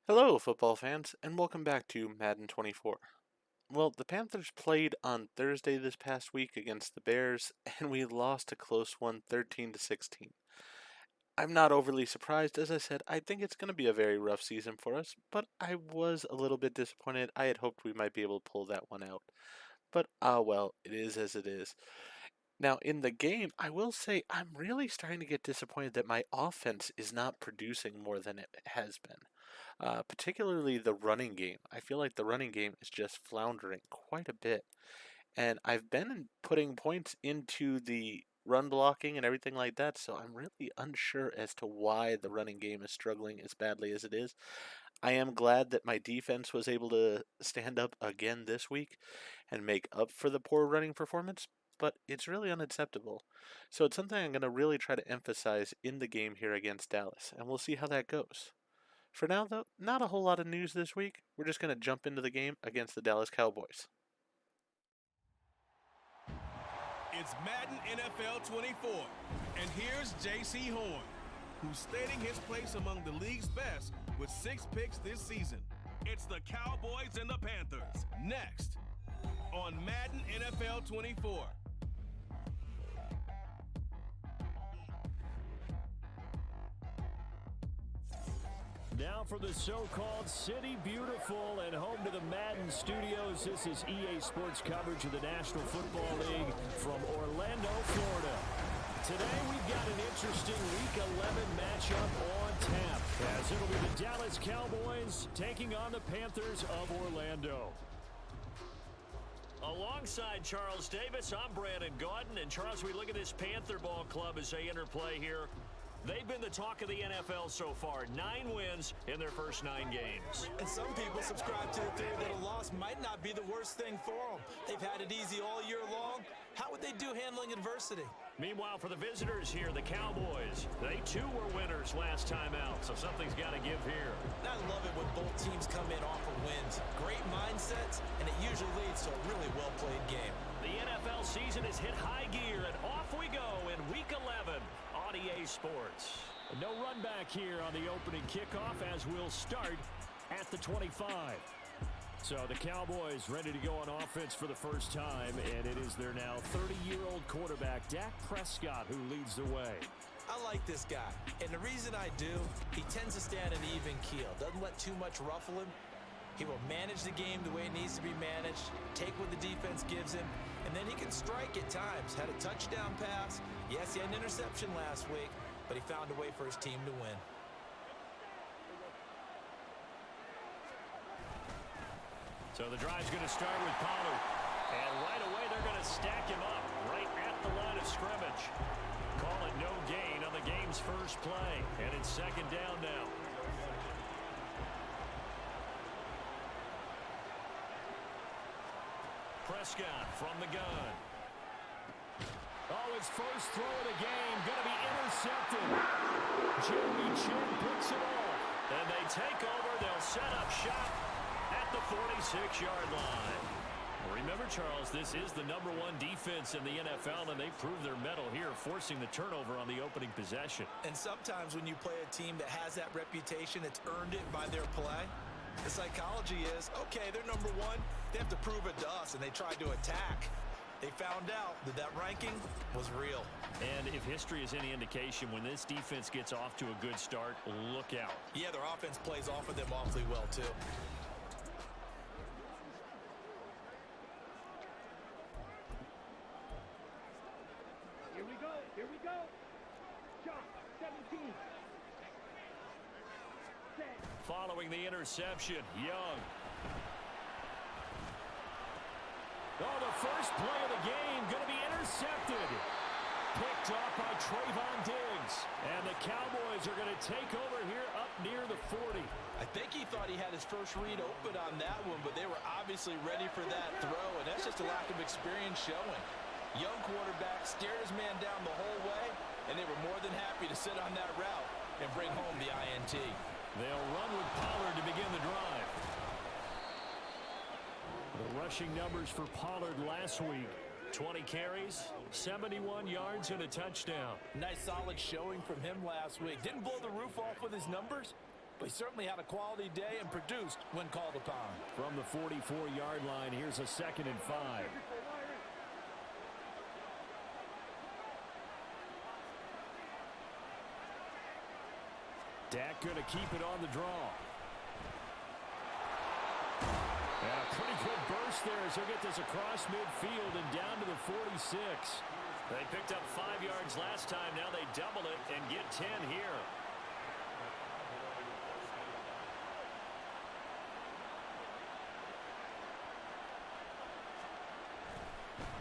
Hello, football fans, and welcome back to Madden 24. Well, the Panthers played on Thursday this past week against the Bears, and we lost a close one, 13 to 16. I'm not overly surprised. As I said, I think it's going to be a very rough season for us, but I was a little bit disappointed. I had hoped we might be able to pull that one out. But well, it is as it is. Now, in the game, I will say I'm really starting to get disappointed that my offense is not producing more than it has been. Particularly the running game. I feel like the running game is just floundering quite a bit. And I've been putting points into the run blocking and everything like that, so I'm really unsure as to why the running game is struggling as badly as it is. I am glad that my defense was able to stand up again this week and make up for the poor running performance, but it's really unacceptable. So it's something I'm going to really try to emphasize in the game here against Dallas, and we'll see how that goes. For now, though, not a whole lot of news this week. We're just going to jump into the game against the Dallas Cowboys. It's Madden NFL 24, and here's J.C. Horn, who's stating his place among the league's best with 6 picks this season. It's the Cowboys and the Panthers, next on Madden NFL 24. Now for the so-called City Beautiful and home to the Madden Studios. This is EA Sports coverage of the National Football League from Orlando, Florida. Today we've got an interesting Week 11 matchup on tap, as it'll be the Dallas Cowboys taking on the Panthers of Orlando. Alongside Charles Davis, I'm Brandon Gaudin. And Charles, we look at this Panther ball club as they interplay here. They've been the talk of the NFL so far. 9 wins in their first 9 games. And some people subscribe to the theory that a loss might not be the worst thing for them. They've had it easy all year long. How would they do handling adversity? Meanwhile, for the visitors here, the Cowboys, they too were winners last time out, so something's got to give here. I love it when both teams come in off of wins. Great mindsets, and it usually leads to a really well-played game. The NFL season has hit high gear, and off we go in Week 11 on EA Sports. No run back here on the opening kickoff as we'll start at the 25. So the Cowboys ready to go on offense for the first time, and it is their now 30-year-old quarterback, Dak Prescott, who leads the way. I like this guy, and the reason I do, he tends to stay on an even keel, doesn't let too much ruffle him. He will manage the game the way it needs to be managed, take what the defense gives him, and then he can strike at times. Had a touchdown pass. Yes, he had an interception last week, but he found a way for his team to win. So the drive's going to start with Pollard. And right away, they're going to stack him up right at the line of scrimmage. Call it no gain on the game's first play. And it's second down now. Prescott from the gun. Oh, his first throw of the game going to be intercepted. Jeremy Chin picks it off. And they take over. They'll set up shop at the 46-yard line. Remember, Charles, this is the #1 defense in the NFL, and they prove their mettle here, forcing the turnover on the opening possession. And sometimes when you play a team that has that reputation, it's earned it by their play. The psychology is, okay, they're #1. They have to prove it to us, and they tried to attack. They found out that that ranking was real. And if history is any indication, when this defense gets off to a good start, look out. Yeah, their offense plays off of them awfully well, too. Here we go. Here we go. Shot 17. Set. Following the interception, Young. Oh, the first play of the game going to be intercepted. Picked off by Trayvon Diggs. And the Cowboys are going to take over here up near the 40. I think he thought he had his first read open on that one, but they were obviously ready for that throw, and that's just a lack of experience showing. Young quarterback stared his man down the whole way, and they were more than happy to sit on that route and bring home the INT. They'll run with Pollard to begin the drive. The rushing numbers for Pollard last week. 20 carries, 71 yards, and a touchdown. Nice solid showing from him last week. Didn't blow the roof off with his numbers, He certainly had a quality day and produced when called upon. From the 44-yard line, here's a 2nd and 5. Dak going to keep it on the draw. And a pretty good burst there as he'll get this across midfield and down to the 46. They picked up 5 yards last time. Now they double it and get 10 here.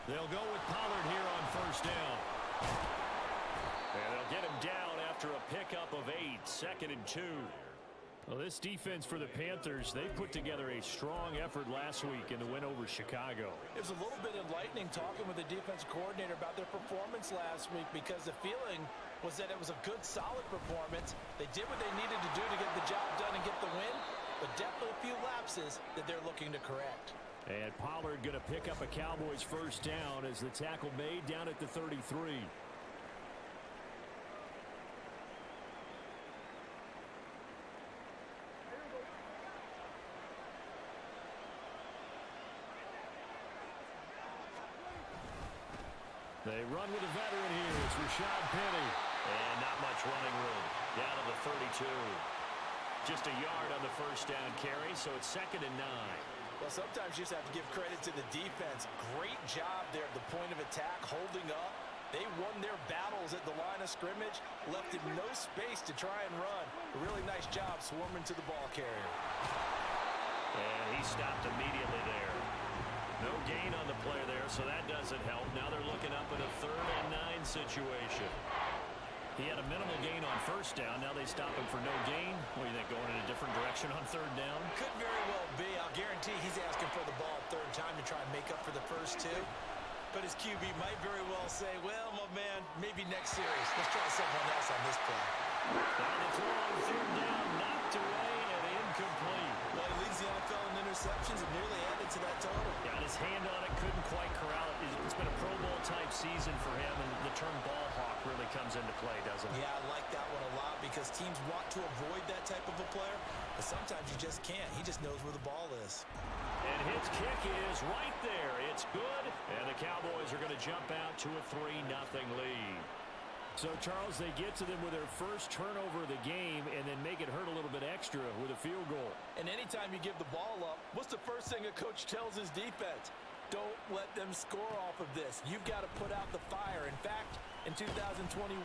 They'll go with Pollard here on 1st down. And they'll get him down after a pickup of 8, 2nd and 2. Well, this defense for the Panthers, they put together a strong effort last week in the win over Chicago. It was a little bit enlightening talking with the defensive coordinator about their performance last week, because the feeling was that it was a good, solid performance. They did what they needed to do to get the job done and get the win, but definitely a few lapses that they're looking to correct. And Pollard going to pick up a Cowboys 1st down as the tackle made down at the 33. They run with a veteran here. It's Rashad Penny. And not much running room. Down to the 32. Just a yard on the 1st down carry, so it's 2nd and 9. Well, sometimes you just have to give credit to the defense. Great job there at the point of attack, holding up. They won their battles at the line of scrimmage, left him no space to try and run. A really nice job swarming to the ball carrier. And he stopped immediately there. No gain on the play there, so that doesn't help. Now they're looking up at a 3rd and 9 situation. He had a minimal gain on 1st down. Now they stop him for no gain. What do you think, going in a different direction on 3rd down? Could very well be. I'll guarantee he's asking for the ball 3rd time to try and make up for the first 2. But his QB might very well say, well, my man, maybe next series. Let's try someone else on this play. Now the throw on 3rd down, knocked away and incomplete. Well, he leads the NFL in interceptions and nearly added to that total. Got his hand on it, couldn't quite corral it. It's been a Pro Bowl type season for him, and the term ball hawk really comes into play, doesn't it? Yeah, I like that one a lot because teams want to avoid that type of a player, but sometimes you just can't. He just knows where the ball is. And his kick is right there. It's good, and the Cowboys are going to jump out to a 3-0 lead. So, Charles, they get to them with their first turnover of the game and then make it hurt a little bit extra with a field goal. And anytime you give the ball up, what's the first thing a coach tells his defense? Don't let them score off of this. You've got to put out the fire. In fact, in 2021,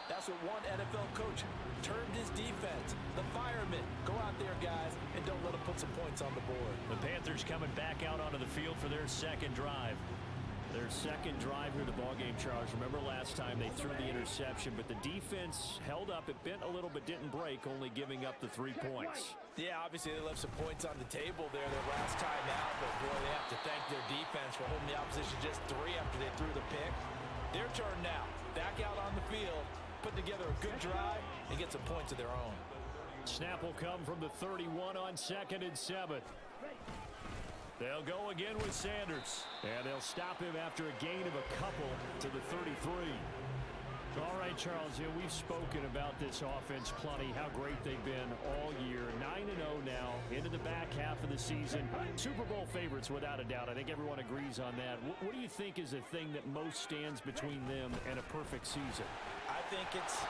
that's what one NFL coach termed his defense. The firemen. Go out there, guys, and don't let them put some points on the board. The Panthers coming back out onto the field for their 2nd drive. Their 2nd drive here in the ballgame, Charles. Remember last time they threw the interception, but the defense held up. It bent a little but didn't break, only giving up the 3 points. Yeah, obviously they left some points on the table there their last time out, but boy, they have to thank their defense for holding the opposition just 3 after they threw the pick. Their turn now. Back out on the field, put together a good drive, and get some points of their own. Snap will come from the 31 on 2nd and 7. They'll go again with Sanders. And they'll stop him after a gain of a couple to the 33. All right, Charles, we've spoken about this offense plenty, how great they've been all year. 9-0 now, into the back half of the season. Super Bowl favorites, without a doubt. I think everyone agrees on that. What do you think is the thing that most stands between them and a perfect season? I think it's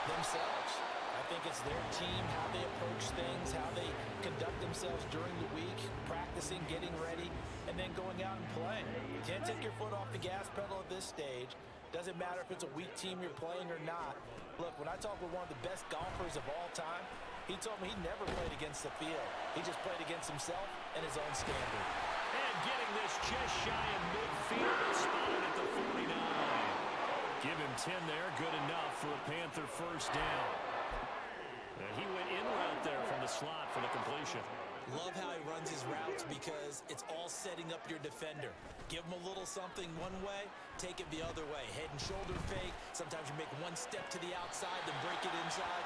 themselves. I think it's their team, how they approach things, how they conduct themselves during the week, practicing, getting ready, and then going out and playing. You can't take your foot off the gas pedal at this stage. Doesn't matter if it's a weak team you're playing or not. Look, when I talk with one of the best golfers of all time, he told me he never played against the field. He just played against himself and his own standard. And getting this just shy of midfield, spotted at the 49. Give him 10 there, good enough for a Panther 1st down. And he went in route there from the slot for the completion. Love how he runs his routes because it's all setting up your defender. Give him a little something one way, take it the other way. Head and shoulder fake. Sometimes you make one step to the outside, then break it inside.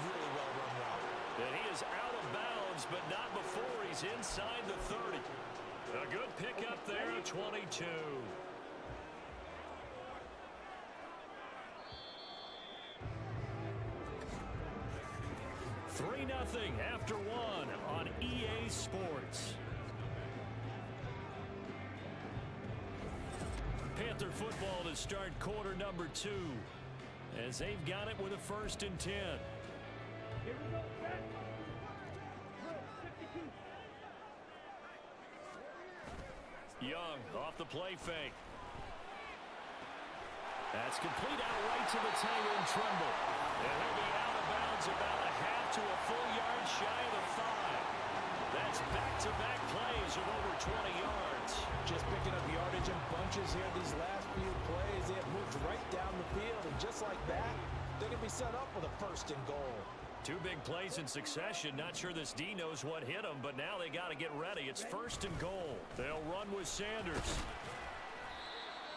Really well run route. And he is out of bounds, but not before he's inside the 30. A good pickup there at 22. 3-0 after one on EA Sports. Panther football to start quarter number 2 as they've got it with a 1st and 10. Here we go, set. Go, 52. Young off the play fake. That's complete out right to the tight end Tremble. And he'll be out of bounds about a half to a full yard shy of the 5. That's back-to-back plays of over 20 yards. Just picking up yardage in bunches here these last few plays. They have moved right down the field, and just like that, they're going to be set up with a 1st and goal. 2 big plays in succession. Not sure this D knows what hit him, but now they got to get ready. It's 1st and goal. They'll run with Sanders.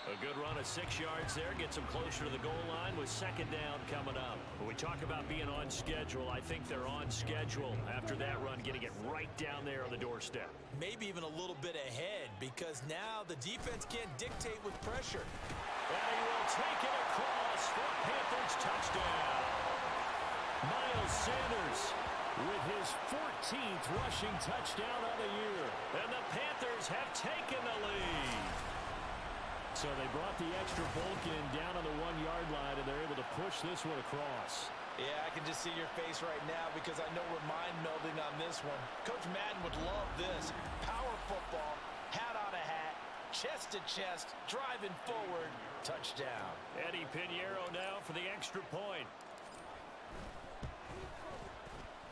A good run of 6 yards there. Gets them closer to the goal line with 2nd down coming up. When we talk about being on schedule, I think they're on schedule after that run, getting it right down there on the doorstep. Maybe even a little bit ahead, because now the defense can't dictate with pressure. And he will take it across for Panthers touchdown. Miles Sanders with his 14th rushing touchdown of the year. And the Panthers have taken the lead. So they brought the extra bulk in down on the 1-yard line, and they're able to push this one across. Yeah, I can just see your face right now because I know we're mind melding on this one. Coach Madden would love this. Power football, hat on a hat, chest to chest, driving forward, touchdown. Eddie Pinheiro now for the extra point.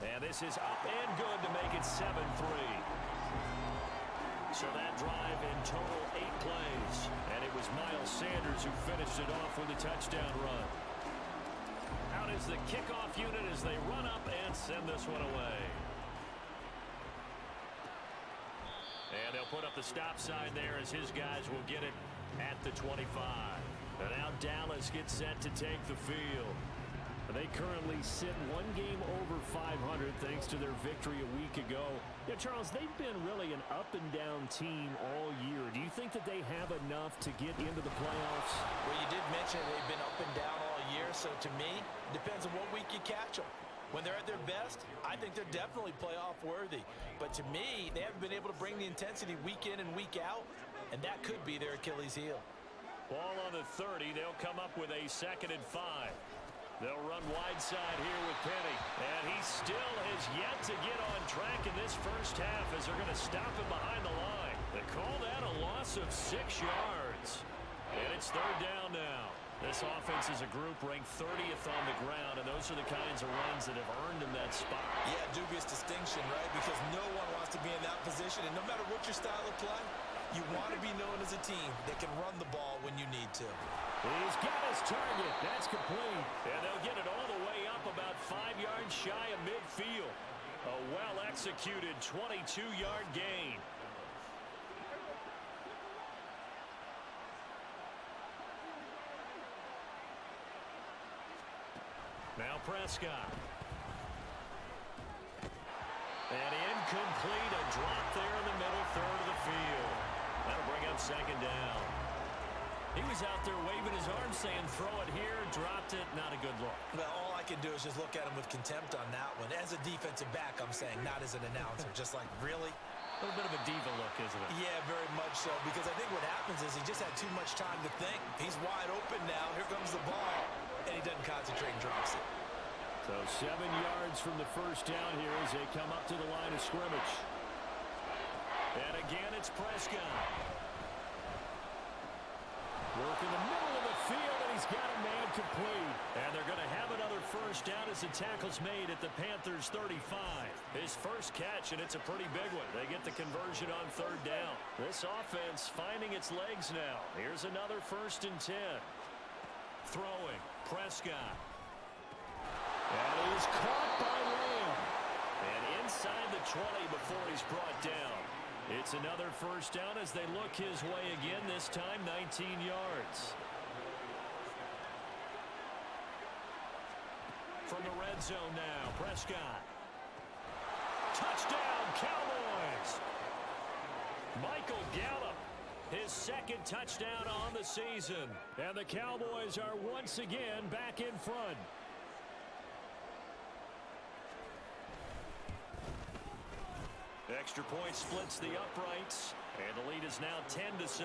And this is up and good to make it 7-3. So that drive in total 8 plays. And it was Miles Sanders who finished it off with a touchdown run. Out is the kickoff unit as they run up and send this one away. And they'll put up the stop sign there as his guys will get it at the 25. And now Dallas gets set to take the field. They currently sit 1 game over 500 thanks to their victory a week ago. Yeah, Charles, they've been really an up-and-down team all year. Do you think that they have enough to get into the playoffs? Well, you did mention they've been up and down all year, so to me, it depends on what week you catch them. When they're at their best, I think they're definitely playoff worthy. But to me, they haven't been able to bring the intensity week in and week out, and that could be their Achilles heel. Ball on the 30. They'll come up with a 2nd and 5. They'll run wide side here with Penny. And he still has yet to get on track in this first half as they're going to stop him behind the line. They call that a loss of 6 yards. And it's 3rd down now. This offense as a group ranked 30th on the ground, and those are the kinds of runs that have earned him that spot. Yeah, dubious distinction, right? Because no one wants to be in that position, and no matter what your style of play, you want to be known as a team that can run the ball when you need to. He's got his target. That's complete. And they'll get it all the way up about 5 yards shy of midfield. A well-executed 22-yard gain. Now Prescott. And incomplete. A drop there in the middle third of the field. That'll bring up 2nd down. He was out there waving his arms saying, throw it here, dropped it, not a good look. Well, all I can do is just look at him with contempt on that one. As a defensive back, I'm saying, not as an announcer. Just like, really? A little bit of a diva look, isn't it? Yeah, very much so, because I think what happens is he just had too much time to think. He's wide open now. Here comes the ball, and he doesn't concentrate and drops it. So 7 yards from the first down here as they come up to the line of scrimmage. And again, it's Prescott. Work in the middle of the field, and he's got a man complete. And they're going to have another first down as the tackle's made at the Panthers' 35. His first catch, and it's a pretty big one. They get the conversion on 3rd down. This offense finding its legs now. Here's another 1st and 10. Throwing, Prescott. And he's caught by Lamb. And inside the 20 before he's brought down. It's another first down as they look his way again, this time 19 yards. From the red zone now, Prescott. Touchdown, Cowboys! Michael Gallup, his 2nd touchdown on the season. And the Cowboys are once again back in front. extra point splits the uprights, and the lead is now 10-7.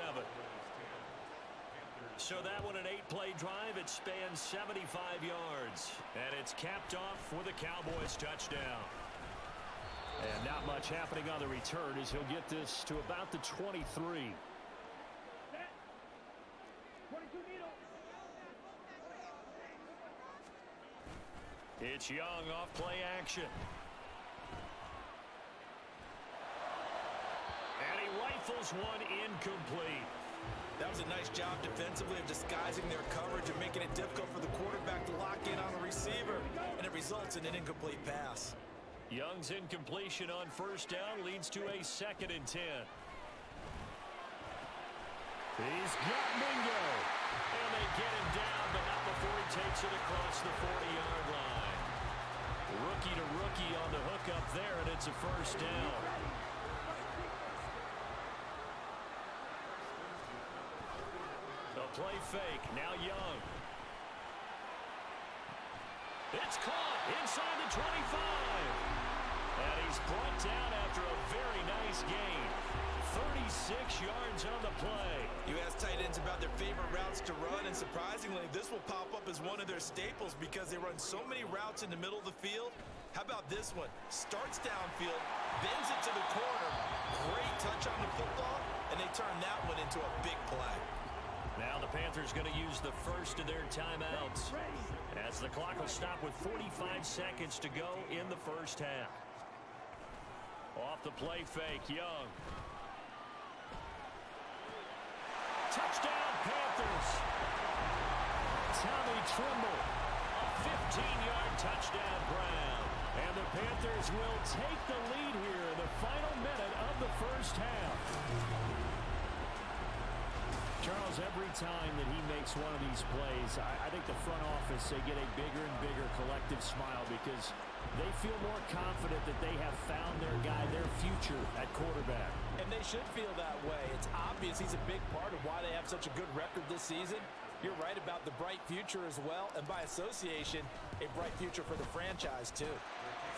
So that one, an 8-play drive. It spans 75 yards, and it's capped off with a Cowboys touchdown. And not much happening on the return as he'll get this to about the 23. Set. 22 needle. It's Young off play action. And he rifles one incomplete. That was a nice job defensively of disguising their coverage and making it difficult for the quarterback to lock in on the receiver. And it results in an incomplete pass. Young's incompletion on first down leads to a 2nd and 10. He's got Mingo. And they get him down, but not before he takes it across the 40-yard line. Rookie to rookie on the hookup there, and it's a first down. A play fake, now Young. It's caught inside the 25. And he's brought down after a very nice gain. 36 yards on the play. You ask tight ends about their favorite routes to run, and surprisingly, this will pop up as one of their staples because they run so many routes in the middle of the field. How about this one? Starts downfield, bends it to the corner. Great touch on the football, and they turn that one into a big play. Now the Panthers going to use the first of their timeouts as the clock will stop with 45 seconds to go in the first half. Off the play fake, Young. Touchdown, Panthers. Tommy Tremble. A 15-yard touchdown ground. And the Panthers will take the lead here in the final minute of the first half. Charles, every time that he makes one of these plays, I think the front office, they get a bigger and bigger collective smile because they feel more confident that they have found their guy, their future at quarterback. And they should feel that way. It's obvious he's a big part of why they have such a good record this season. You're right about the bright future as well, and by association, a bright future for the franchise too.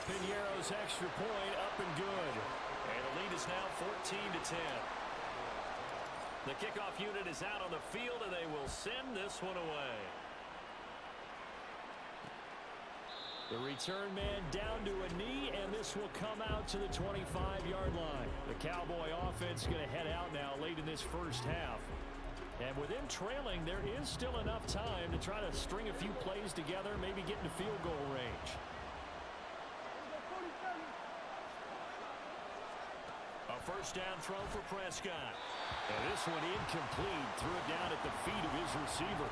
Piñeiro's extra point up and good. And the lead is now 14-10. The kickoff unit is out on the field, and they will send this one away. The return man down to a knee, and this will come out to the 25-yard line. The Cowboy offense going to head out now late in this first half. And with them trailing, there is still enough time to try to string a few plays together, maybe get into field goal range. A first down throw for Prescott. And this one incomplete. Threw it down at the feet of his receiver.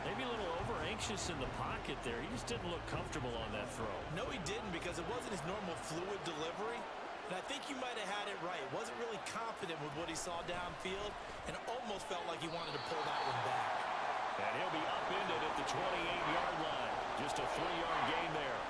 Maybe a little over-anxious in the pocket there. He just didn't look comfortable on that throw. No, he didn't, because it wasn't his normal fluid delivery. And I think you might have had it right. Wasn't really confident with what he saw downfield and almost felt like he wanted to pull that one back. And he'll be upended at the 28-yard line. Just a 3-yard gain there.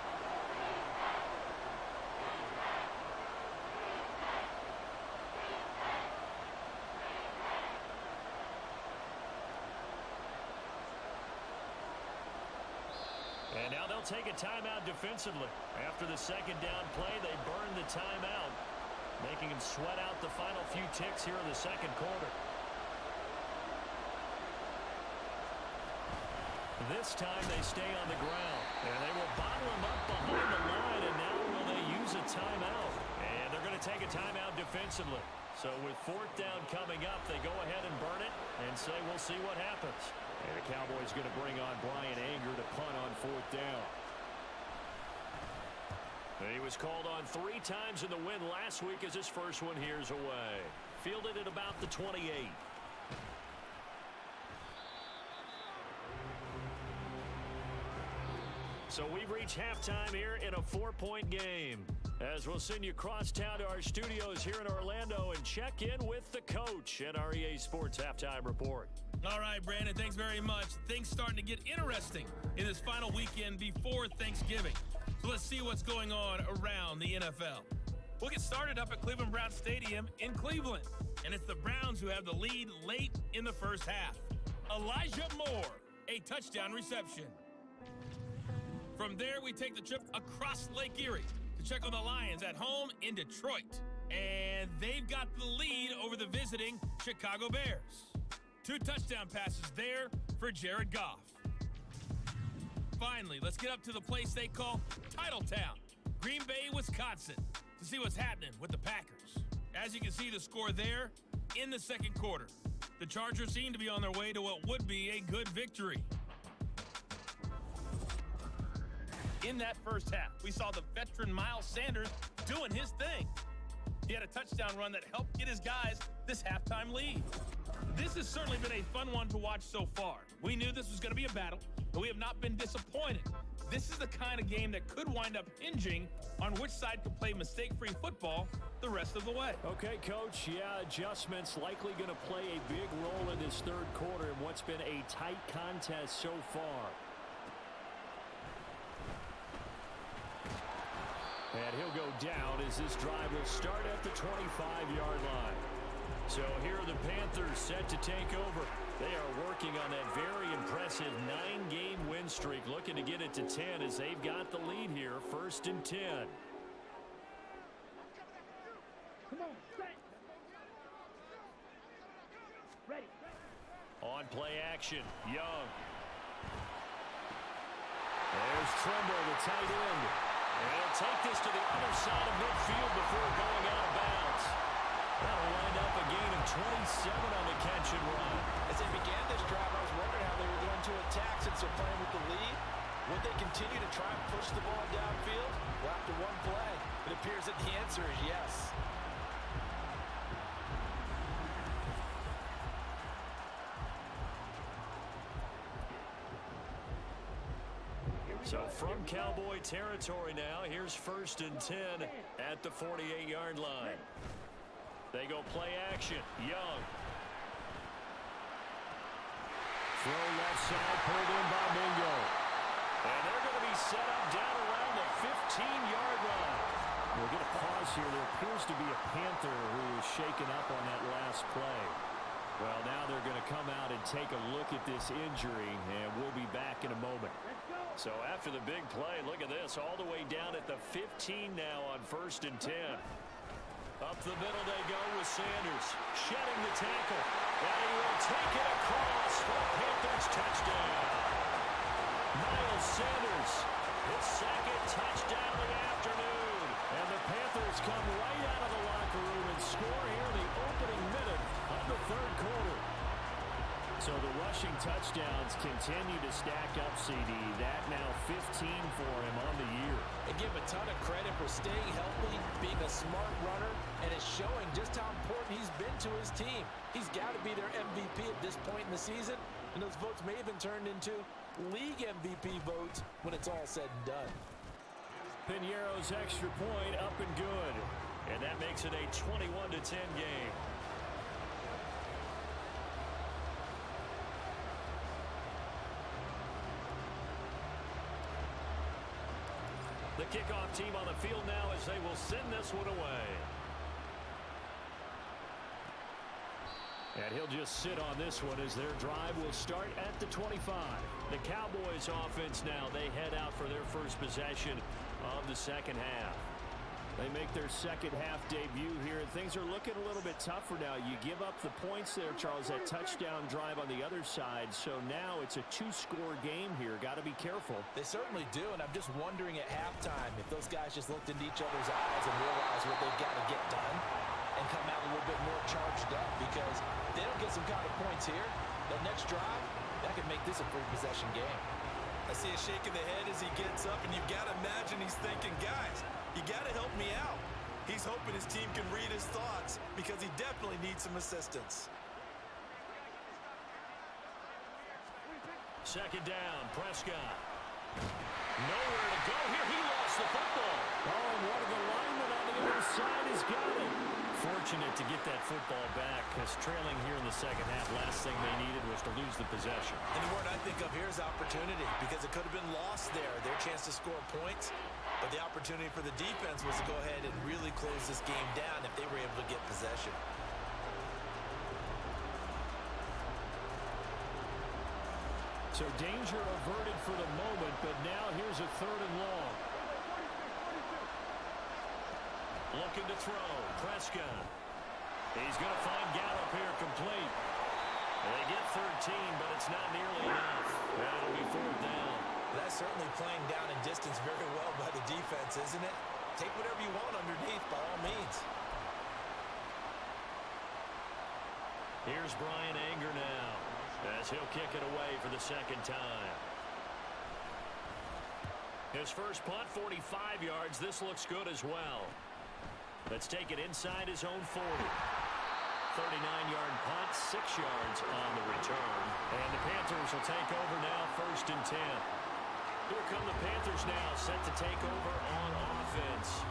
And now they'll take a timeout defensively. After the second down play, they burn the timeout, making them sweat out the final few ticks here in the second quarter. This time they stay on the ground, and they will bottle him up behind the line, and now will they use a timeout? And they're going to take a timeout defensively. So with fourth down coming up, they go ahead and burn it and say we'll see what happens. And the Cowboys going to bring on Brian Anger to punt on fourth down. He was called on 3 times in the win last week as his first one here's away. Fielded at about the 28. So we've reached halftime here in a 4-point game. As we'll send you cross town to our studios here in Orlando and check in with the coach at our EA Sports Halftime Report. All right, Brandon, thanks very much. Things starting to get interesting in this final weekend before Thanksgiving. So let's see what's going on around the NFL. We'll get started up at Cleveland Browns Stadium in Cleveland. And it's the Browns who have the lead late in the first half. Elijah Moore, a touchdown reception. From there, we take the trip across Lake Erie to check on the Lions at home in Detroit. And they've got the lead over the visiting Chicago Bears. 2 touchdown passes there for Jared Goff. Finally, let's get up to the place they call Titletown, Green Bay, Wisconsin, to see what's happening with the Packers. As you can see, the score there in the second quarter. The Chargers seem to be on their way to what would be a good victory. In that first half, we saw the veteran Miles Sanders doing his thing. He had a touchdown run that helped get his guys this halftime lead. This has certainly been a fun one to watch so far. We knew this was going to be a battle, and we have not been disappointed. This is the kind of game that could wind up hinging on which side can play mistake-free football the rest of the way. Okay, Coach, yeah, adjustments likely going to play a big role in this third quarter in what's been a tight contest so far. And he'll go down as this drive will start at the 25-yard line. So here are the Panthers set to take over. They are working on that very impressive 9-game win streak, looking to get it to 10 as they've got the lead here, 1st and 10. Come on, set. Ready. On play action, Young. There's Tremble, the tight end. And he'll take this to the other side of midfield before going out of bounds. That'll wind up a gain of 27 on the catch and run. As they began this drive, I was wondering how they were going to attack since they're playing with the lead. Would they continue to try and push the ball downfield? Well, after one play, it appears that the answer is yes. So from Cowboy territory now, here's 1st and 10 at the 48-yard line. They go play action. Young. Throw left side, pulled in by Mingo. And they're going to be set up down around the 15-yard line. We'll get a pause here. There appears to be a Panther who is shaken up on that last play. Well, now they're going to come out and take a look at this injury, and we'll be back in a moment. So after the big play, look at this, all the way down at the 15 now on 1st and 10. Up the middle they go with Sanders, shedding the tackle, and he will take it across for the Panthers touchdown. Miles Sanders, his 2nd touchdown of the afternoon. And the Panthers come right out of the locker room and score here in the opening minute of the third quarter. So the rushing touchdowns continue to stack up, CD. That now 15 for him on the year. And give him a ton of credit for staying healthy, being a smart runner, and it's showing just how important he's been to his team. He's got to be their MVP at this point in the season, and those votes may have been turned into league MVP votes when it's all said and done. Piñeiro's extra point up and good, and that makes it a 21-10 game. The kickoff team on the field now as they will send this one away. And he'll just sit on this one as their drive will start at the 25. The Cowboys offense now, they head out for their first possession of the second half. They make their second half debut here, and things are looking a little bit tougher now. You give up the points there, Charles, that touchdown drive on the other side. So now it's a 2-score game here. Got to be careful. They certainly do, and I'm just wondering at halftime if those guys just looked into each other's eyes and realized what they've got to get done and come out a little bit more charged up, because if they don't get some kind of points here, that next drive, that could make this a free-possession game. I see a shake of the head as he gets up, and you've got to imagine he's thinking, guys, you got to help me out. He's hoping his team can read his thoughts because he definitely needs some assistance. Second down, Prescott. Nowhere to go here. He lost the football. Oh, and one of the linemen on the other side has got it. Fortunate to get that football back, because trailing here in the second half, last thing they needed was to lose the possession. And the word I think of here is opportunity, because it could have been lost there, their chance to score points. But the opportunity for the defense was to go ahead and really close this game down if they were able to get possession. So danger averted for the moment, but now here's a 3rd and long. looking to throw. Prescott. He's going to find Gallup here complete. They get 13, but it's not nearly enough. That'll be 4th down. That's certainly playing down in distance very well by the defense, isn't it? Take whatever you want underneath, by all means. Here's Brian Anger now, as he'll kick it away for the second time. His first punt, 45 yards. This looks good as well. Let's take it inside his own 40. 39-yard punt, 6 yards on the return. And the Panthers will take over now, 1st and 10. Here come the Panthers now, set to take over on offense.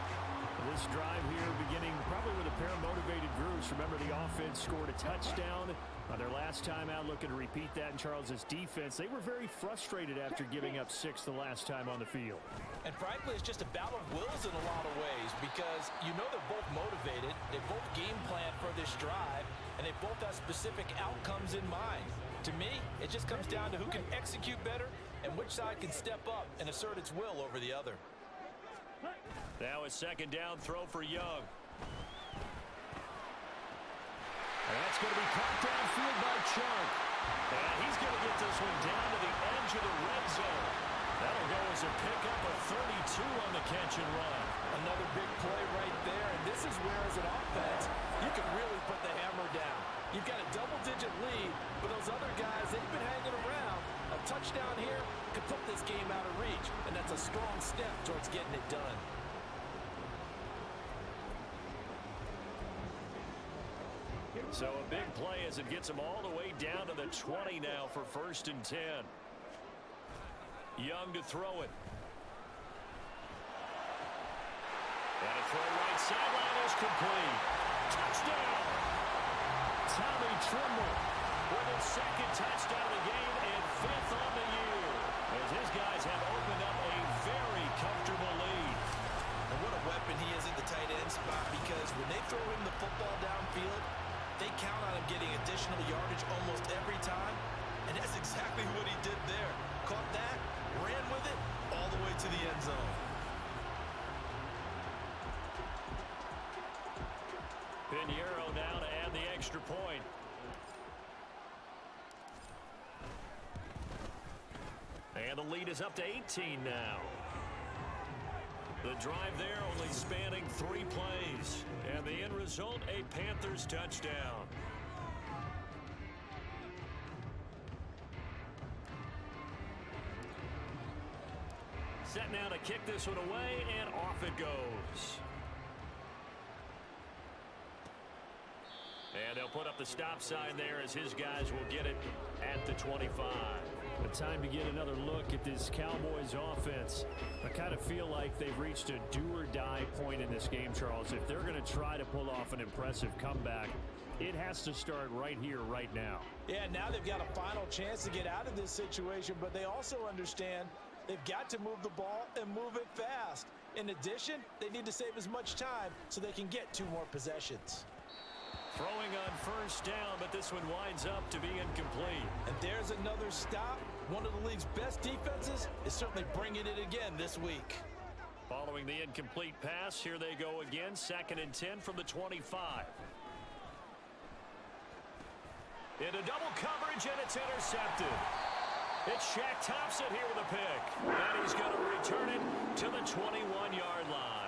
This drive here beginning probably with a pair of motivated groups. Remember, the offense scored a touchdown on their last time out, looking to repeat that in Charles's defense. They were very frustrated after giving up 6 the last time on the field. And frankly, it's just a battle of wills in a lot of ways because you know they're both motivated, they both game plan for this drive, and they both have specific outcomes in mind. To me, it just comes down to who can execute better and which side can step up and assert its will over the other. Now a second down throw for Young. And that's going to be caught downfield by Chunk. And he's going to get this one down to the edge of the red zone. That'll go as a pickup of 32 on the catch and run. Another big play right there, and this is where, as an offense, you can really put the hammer down. You've got a double-digit lead, but those other guys, they've been hanging around. A touchdown here could put this game out of reach, and that's a strong step towards getting it done. So a big play as it gets them all the way down to the 20 now for 1st and 10. Young to throw it. And a throw right sideline is complete. Touchdown! Tommy Trimble with his 2nd touchdown of the game and 5th on the year. As his guys have opened up a very comfortable lead. And what a weapon he is at the tight end spot, because when they throw him the football downfield, they count on him getting additional yardage almost every time. And that's exactly what he did there. Caught that, ran with it, all the way to the end zone. Pinheiro now to add the extra point. And the lead is up to 18 now. The drive there only spanning 3 plays. And the end result, a Panthers touchdown. Set now to kick this one away, and off it goes. And they'll put up the stop sign there as his guys will get it at the 25. The time to get another look at this Cowboys offense. I kind of feel like they've reached a do-or-die point in this game, Charles. If they're going to try to pull off an impressive comeback, it has to start right here, right now. Yeah, now they've got a final chance to get out of this situation, but they also understand they've got to move the ball and move it fast. In addition, they need to save as much time so they can get 2 more possessions. Throwing on 1st down, but this one winds up to be incomplete. And there's another stop. One of the league's best defenses is certainly bringing it again this week. Following the incomplete pass, here they go again. 2nd and 10 from the 25. Into double coverage, and it's intercepted. It's Shaq Thompson here with a pick. And he's going to return it to the 21-yard line.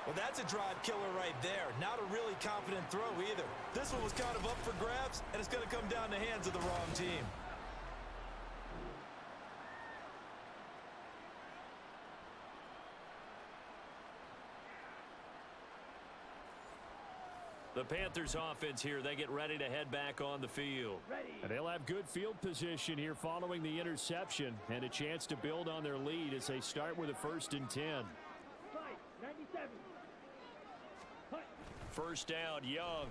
Well, that's a drive killer right there. Not a really confident throw either. This one was kind of up for grabs, and it's going to come down the hands of the wrong team. The Panthers offense here, they get ready to head back on the field. And they'll have good field position here following the interception and a chance to build on their lead as they start with a 1st and 10. 97. 1st down, Young.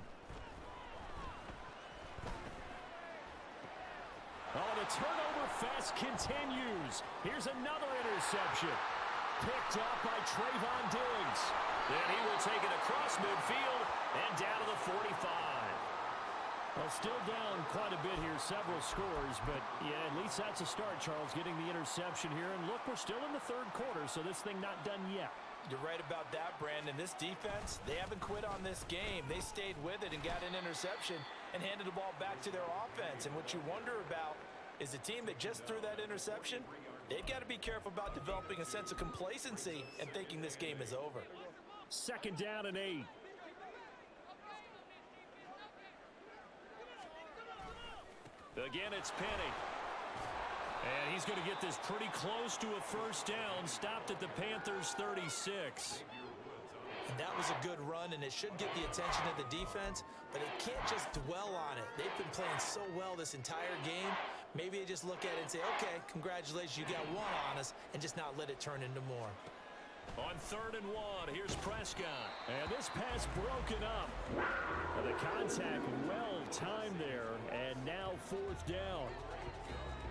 Oh, the turnover fest continues. Here's another interception. Picked up by Trayvon Diggs. Then he will take it across midfield and down to the 45. Well, still down quite a bit here, several scores, but yeah, at least that's a start, Charles, getting the interception here. And look, we're still in the 3rd quarter, so this thing not done yet. You're right about that, Brandon. This defense, they haven't quit on this game. They stayed with it and got an interception and handed the ball back to their offense. And what you wonder about is the team that just threw that interception, they've got to be careful about developing a sense of complacency and thinking this game is over. 2nd down and 8. Again, it's Penny. And he's going to get this pretty close to a first down. Stopped at the Panthers' 36. And that was a good run, and it should get the attention of the defense, but it can't just dwell on it. They've been playing so well this entire game. Maybe they just look at it and say, okay, congratulations, you got one on us, and just not let it turn into more. On 3rd and 1, here's Prescott. And this pass broken up. And the contact well timed there, and now 4th down.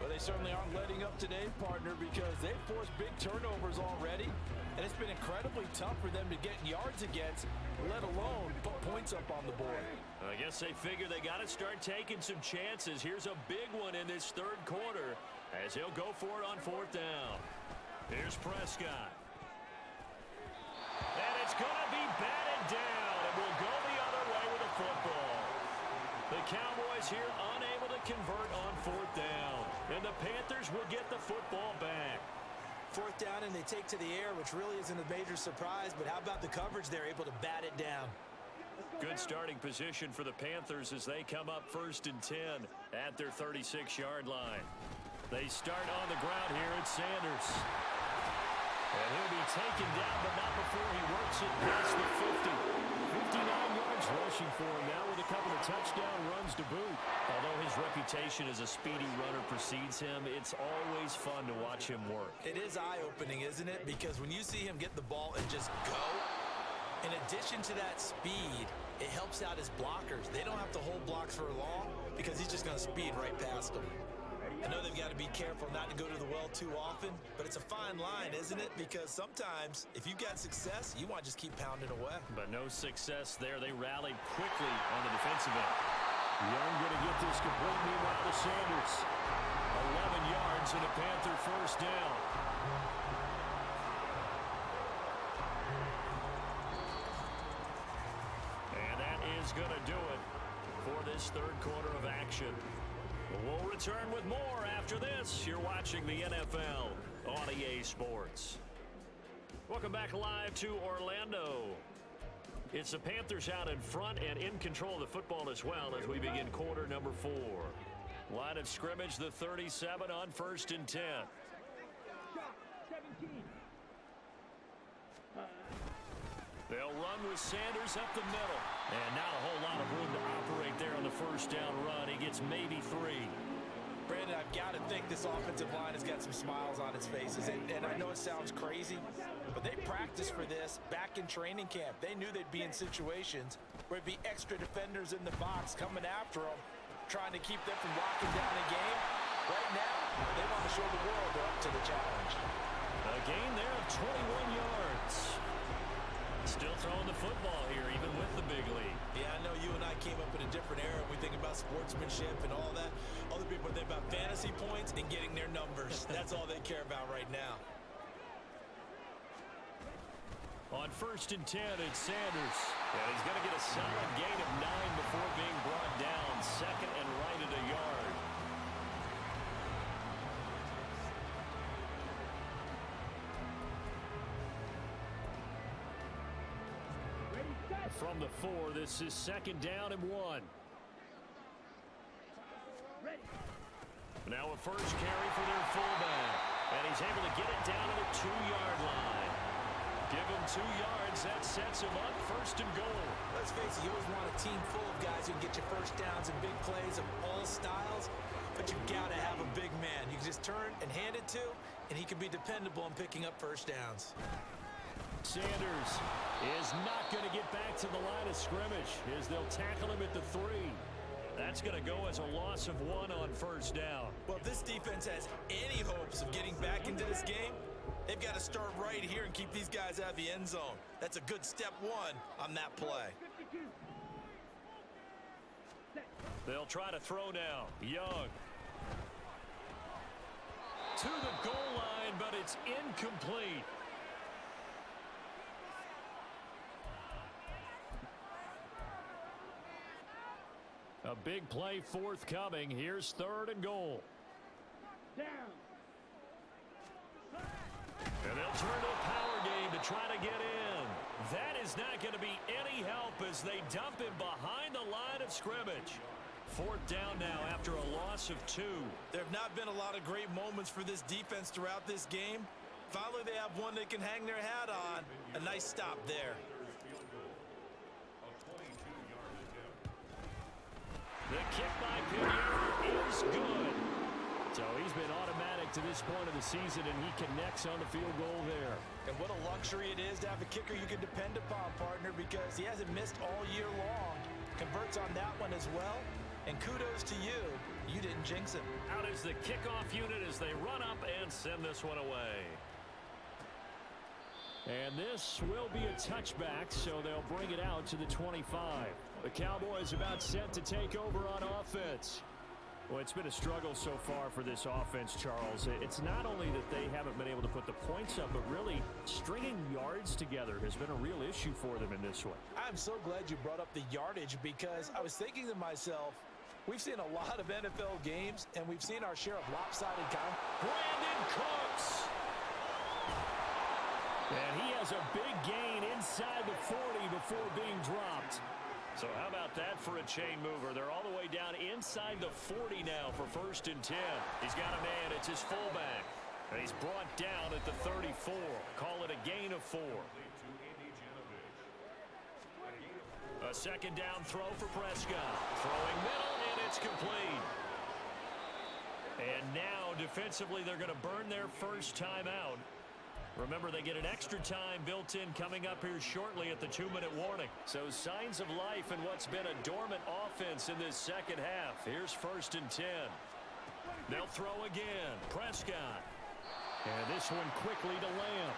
Well, they certainly aren't letting up today, partner, because they've forced big turnovers already, and it's been incredibly tough for them to get yards against, let alone put points up on the board. I guess they figure they got to start taking some chances. Here's a big one in this 3rd quarter as he'll go for it on 4th down. Here's Prescott. And it's going to be batted down, and we'll go the other way with the football. The Cowboys here unable to convert on 4th down, and the Panthers will get the football back. 4th down, and they take to the air, which really isn't a major surprise, but how about the coverage? They're able to bat it down. Good starting position for the Panthers as they come up 1st and 10 at their 36-yard line. They start on the ground here at Sanders. And he'll be taken down, but not before he works it past the 50. 59 yards rushing for him now with a couple of touchdown runs to boot. Although his reputation as a speedy runner precedes him, it's always fun to watch him work. It is eye-opening, isn't it? Because when you see him get the ball and just go, in addition to that speed, it helps out his blockers. They don't have to hold blocks for long because he's just going to speed right past them. I know they've got to be careful not to go to the well too often, but it's a fine line, isn't it? Because sometimes, if you've got success, you want to just keep pounding away. But no success there. They rallied quickly on the defensive end. Young going to get this complete, meanwhile to Sanders. 11 yards and a Panther first down. And that is going to do it for this 3rd quarter of action. We'll return with more after this. You're watching the NFL on EA Sports. Welcome back live to Orlando. It's the Panthers out in front and in control of the football as well as we begin quarter number 4. Line of scrimmage, the 37 on 1st and 10. 17. They'll run with Sanders up the middle. And not a whole lot of room to operate there on the first down run. He gets maybe 3. Brandon, I've got to think this offensive line has got some smiles on its faces. And I know it sounds crazy, but they practiced for this back in training camp. They knew they'd be in situations where it'd be extra defenders in the box coming after them, trying to keep them from locking down the game. Right now, they want to show the world they're up to the challenge. A gain there of 21 yards. Still throwing the football here, even with the big lead. Yeah, I know you and I came up in a different era. We think about sportsmanship and all that. Other people think about fantasy points and getting their numbers. That's all they care about right now. On 1st and 10, it's Sanders. And he's going to get a solid gain of 9 before being brought down. 2nd and right at a yard. From the 4, this is 2nd down and 1. Now a first carry for their fullback. And he's able to get it down to the 2-yard line. Give him 2 yards. That sets him up 1st and goal. Let's face it, you always want a team full of guys who can get you first downs and big plays of all styles. But you've got to have a big man. You can just turn and hand it to, and he can be dependable in picking up first downs. Sanders is not going to get back to the line of scrimmage as they'll tackle him at the 3. That's going to go as a loss of 1 on 1st down. Well, if this defense has any hopes of getting back into this game, they've got to start right here and keep these guys out of the end zone. That's a good step 1 on that play. They'll try to throw now. Young. To the goal line, but it's incomplete. A big play forthcoming. Here's 3rd and goal. Down. And they'll turn to a power game to try to get in. That is not going to be any help as they dump him behind the line of scrimmage. 4th down now after a loss of 2. There have not been a lot of great moments for this defense throughout this game. Finally, they have one they can hang their hat on. A nice stop there. The kick by Pinheiro is good. So he's been automatic to this point of the season, and he connects on the field goal there. And what a luxury it is to have a kicker you can depend upon, partner, because he hasn't missed all year long. Converts on that one as well. And kudos to you. You didn't jinx him. Out is the kickoff unit as they run up and send this one away. And this will be a touchback, so they'll bring it out to the 25. The Cowboys about set to take over on offense. Well, it's been a struggle so far for this offense, Charles. It's not only that they haven't been able to put the points up, but really stringing yards together has been a real issue for them in this one. I'm so glad you brought up the yardage because I was thinking to myself, we've seen a lot of NFL games, and we've seen our share of lopsided count. Brandon Cooks. And he has a big gain inside the 40 before being dropped. So how about that for a chain mover? They're all the way down inside the 40 now for 1st and 10. He's got a man. It's his fullback. And he's brought down at the 34. Call it a gain of 4. A 2nd down throw for Prescott. Throwing middle, and it's complete. And now, defensively, they're going to burn their first timeout. Remember, they get an extra time built in coming up here shortly at the 2-minute warning. So signs of life in what's been a dormant offense in this second half. Here's 1st and 10. They'll throw again. Prescott. And this one quickly to Lamb.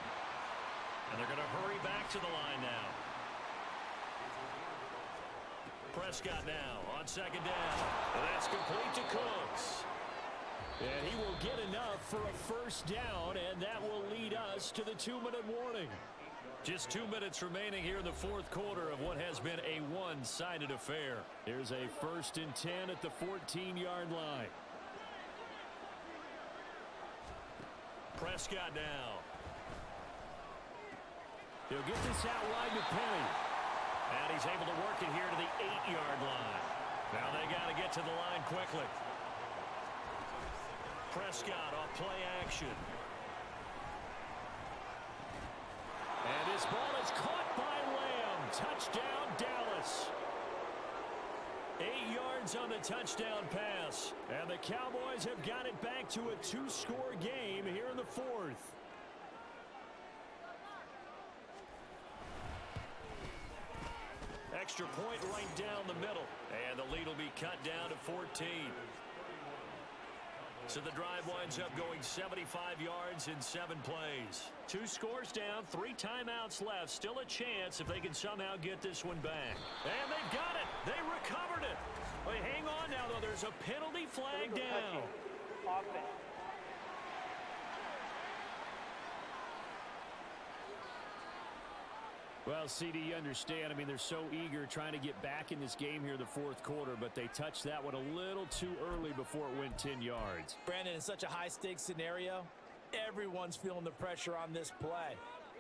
And they're going to hurry back to the line now. Prescott now on 2nd down. And that's complete to Cooks. And he will get enough for a 1st down, and that will lead us to the 2-minute warning. Just 2 minutes remaining here in the 4th quarter of what has been a one-sided affair. Here's a 1st and 10 at the 14-yard line. Prescott now. He'll get this out wide to Penny. And he's able to work it here to the 8-yard line. Now they got to get to the line quickly. Prescott off play action. And his ball is caught by Lamb. Touchdown, Dallas. 8 yards on the touchdown pass. And the Cowboys have got it back to a 2-score game here in the 4th. Extra point right down the middle. And the lead will be cut down to 14. So the drive winds up going 75 yards in 7 plays. 2 scores down, 3 timeouts left. Still a chance if they can somehow get this one back. And they've got it. They recovered it. Wait, hang on now, though. There's a penalty flag down. Offense. Well, CD, you understand. I mean, they're so eager trying to get back in this game here in the 4th quarter, but they touched that one a little too early before it went 10 yards. Brandon, in such a high-stakes scenario, everyone's feeling the pressure on this play.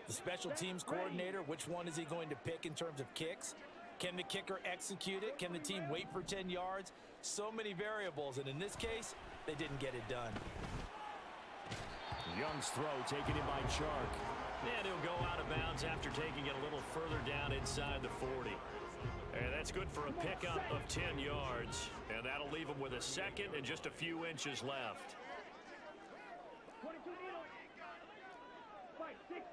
The special teams coordinator, which one is he going to pick in terms of kicks? Can the kicker execute it? Can the team wait for 10 yards? So many variables, and in this case, they didn't get it done. Young's throw taken in by Chark. And he'll go out of bounds after taking it a little further down inside the 40. And that's good for a pickup of 10 yards. And that'll leave him with a 2nd and just a few inches left. 22 middle. Fight 60.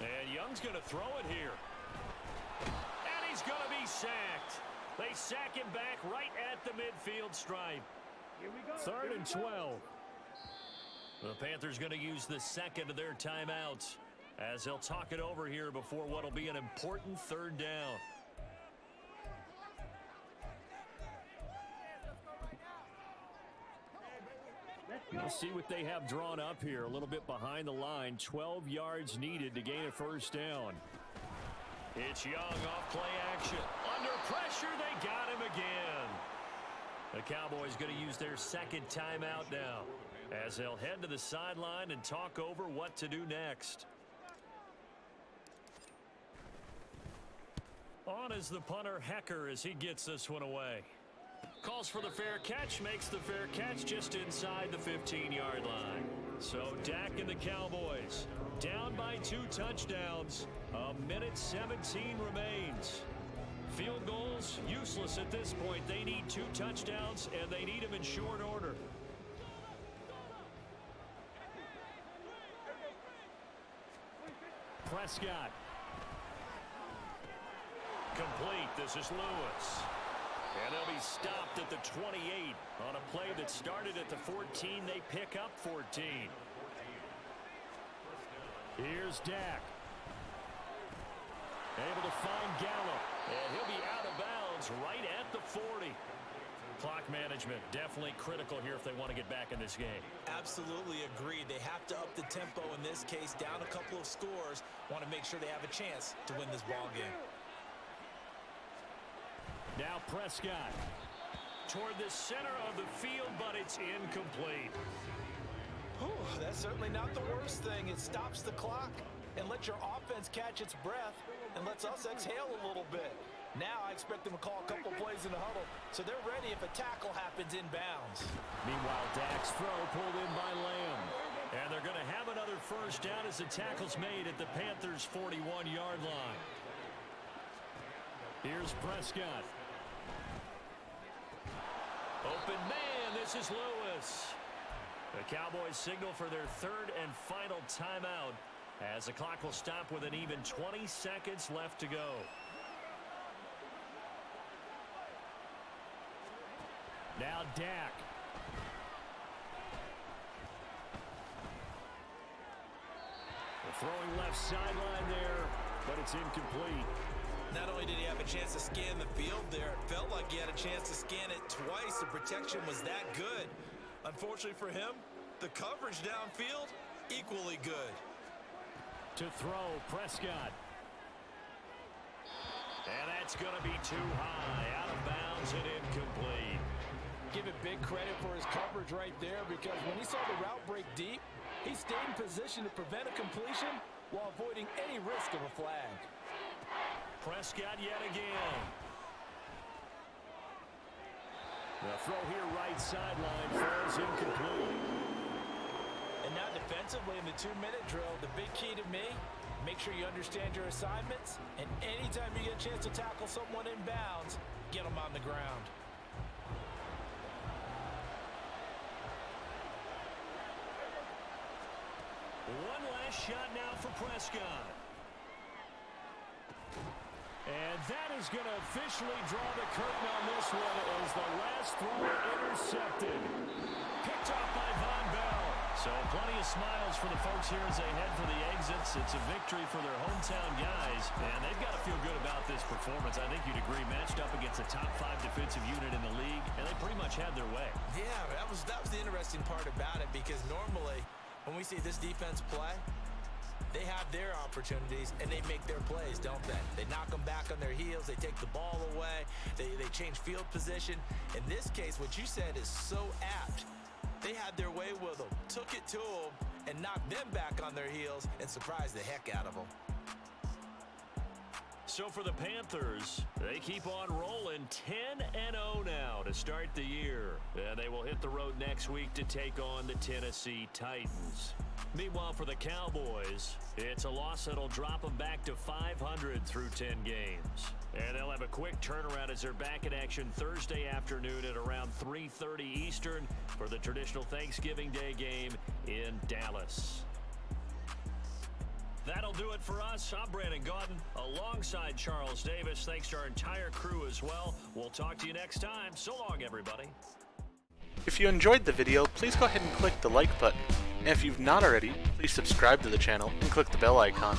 And Young's going to throw it here. And he's going to be sacked. They sack him back right at the midfield stripe. Here we go. 3rd and 12. The Panthers going to use the 2nd of their timeouts as they'll talk it over here before what will be an important 3rd down. We'll see what they have drawn up here. A little bit behind the line. 12 yards needed to gain a 1st down. It's Young off play action. Under pressure, they got him again. The Cowboys going to use their second timeout now, as they'll head to the sideline and talk over what to do next. On is the punter, Hecker, as he gets this one away. Calls for the fair catch, makes the fair catch just inside the 15-yard line. So Dak and the Cowboys down by 2 touchdowns. A minute 17 remains. Field goals, useless at this point. They need 2 touchdowns, and they need them in short order. Prescott. Complete. This is Lewis. And they'll be stopped at the 28 on a play that started at the 14. They pick up 14. Here's Dak. Able to find Gallup. And he'll be out of bounds right at the 40. Clock management definitely critical here if they want to get back in this game. Absolutely agreed. They have to up the tempo in this case, down a couple of scores. Want to make sure they have a chance to win this ball game. Now Prescott toward the center of the field, but it's incomplete. Whew, that's certainly not the worst thing. It stops the clock and lets your offense catch its breath and lets us exhale a little bit. Now I expect them to call a couple plays in the huddle, so they're ready if a tackle happens inbounds. Meanwhile, Dak's throw pulled in by Lamb. And they're going to have another first down as the tackle's made at the Panthers' 41-yard line. Here's Prescott. Open man, this is Lewis. The Cowboys signal for their third and final timeout as the clock will stop with an even 20 seconds left to go. Now Dak. The throwing left sideline there, but it's incomplete. Not only did he have a chance to scan the field there, it felt like he had a chance to scan it twice. The protection was that good. Unfortunately for him, the coverage downfield, equally good. To throw, Prescott. And that's going to be too high, out of bounds and incomplete. Give it big credit for his coverage right there, because when he saw the route break deep, he stayed in position to prevent a completion while avoiding any risk of a flag. Prescott yet again. The throw here right sideline falls incomplete. And now defensively in the 2-minute drill, the big key to me, make sure you understand your assignments, and anytime you get a chance to tackle someone in bounds, get them on the ground. One last shot now for Prescott. And that is going to officially draw the curtain on this one as the last throw intercepted. Picked off by Von Bell. So plenty of smiles for the folks here as they head for the exits. It's a victory for their hometown guys, and they've got to feel good about this performance. I think you'd agree, matched up against a top 5 defensive unit in the league, and they pretty much had their way. Yeah, that was the interesting part about it, because normally when we see this defense play, they have their opportunities, and they make their plays, don't they? They knock them back on their heels. They take the ball away. They change field position. In this case, what you said is so apt. They had their way with them, took it to them, and knocked them back on their heels and surprised the heck out of them. So for the Panthers, they keep on rolling 10-0 now to start the year. And they will hit the road next week to take on the Tennessee Titans. Meanwhile, for the Cowboys, it's a loss that'll drop them back to 500 through 10 games. And they'll have a quick turnaround as they're back in action Thursday afternoon at around 3:30 Eastern for the traditional Thanksgiving Day game in Dallas. That'll do it for us. I'm Brandon Gaudin alongside Charles Davis. Thanks to our entire crew as well. We'll talk to you next time. So long, everybody. If you enjoyed the video, please go ahead and click the like button. And if you've not already, please subscribe to the channel and click the bell icon